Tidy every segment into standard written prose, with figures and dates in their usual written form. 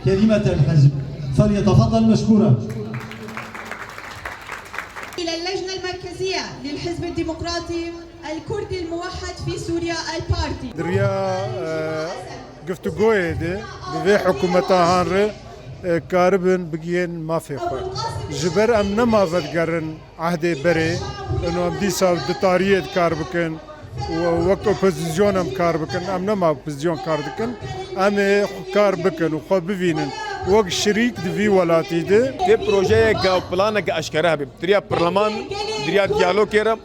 كلمة الحزب، فليتفضل مشكورا. إلى اللجنة المركزية للحزب الديمقراطي الكردي الموحد في سوريا البارتي. دريا گفتگوی ده به حکومت هنر کاربن بگین مافی خو جبر ام نمافت گرن عهد بره انو ام دی سال دتاریت کار بکن و وقت اپوزیسیون ام کار بکن ام نما اپوزیسیون کار بکن ام کار بکن و خو ببینن وقت شریک دوی ولاتی ده تی پروژه گاو پلان که اشکره هبیم دریا پارلمان دریا دیالوگ کرم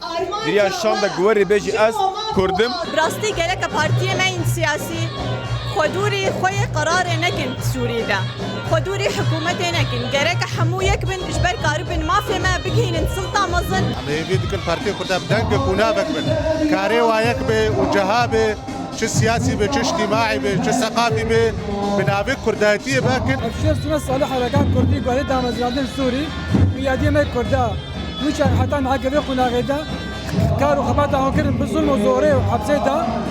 دریا شام دا گوری بیجی از کردم براستی گلک پارتی من سیاسی خودوری خوی قرار نکن سوری ده خودوری حکومت نکن گرک حمو یک بن اجبر کاربن مافی ما بگین سلطه مزن هذه كل بارتي كردها بدنك كونا بكبن كاري وايك به وجها به چه سياسي به چه اجتماعي به چه ثقافي به بنابك كرداتي باكن افشار سنة صالح ركان كردي قالت دام زيادين سوري ويادي ما كردا مش حتى مع كذا قنا غدا كارو خباتا هكرن بالظلم وزوري وحبسيتا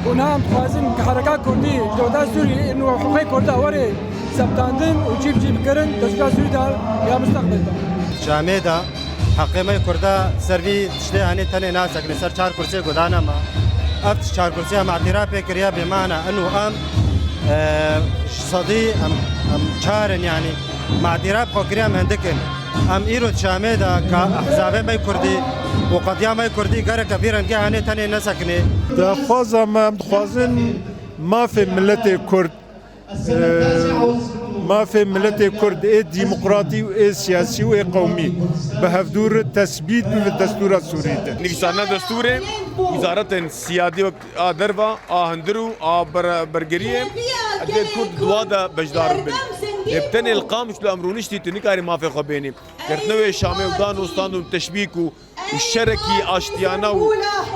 ونام خوازن كحركات كردي جودا سوري انه حقوق كردا وري سبتاندن وجيب جيب كرن تشكا سوري دا يا مستقبل جامعه حقیقی کرده سری تشته هنی تنه ناس اگر سر چهار کرسی گدانه ما افت چهار کرسی هم اعتراف کریا به معنی انو ام صدی ام چهارن یعنی مع اعتراف خکریا مندکن ام ایرو شامه دا که احزاب ما کردی و قضیه ما کردی گره کبیرن که هنی تنه نسکنه دخوازم ام خوازن ما في ملت کرد ما في ملت كرد إيه ديمقراطي وإيه سياسي وإيه قومي بهفدور تثبيت بالدستور السوري ده. نویسانه دستور وزارت سیادی و دروا هندرو برگریه ادي كرد دوادا بجدار بن ابتني القام شلو امرونش تي تنكاري ما في خبيني كرتنوي شامي ودان وستان تشبيكو والشركي اشتيانا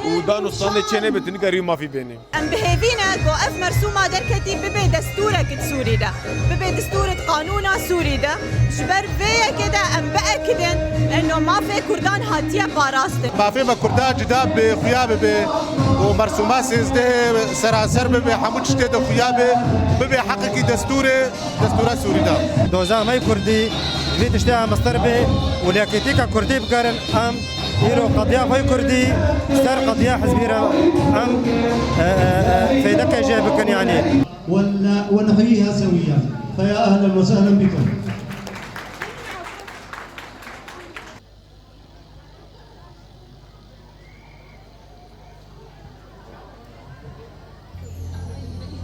ودان وستان تشيني بتنكاري ما في بيني ام بهيفينا قوف مرسومه دركتي ببي دستورك سوري ده ببي دستور قانونا سوري ده جبر فيا كده ام باكدن انه ما في كردان هاتيه باراست ما في ما كردان جداب بخيابه ومرسومات سيزده سراسر به حمود شته خيابه به حقيقي دستور سوري ده دوزا ما كردي في تشته مستر به ولكتيكا كردي بقرن ام يرو قضيه خوي كردي سر قضيه حزبيره ام في ذاك جابكن يعني ونحييها سويا، فيا اهلا وسهلا بكم.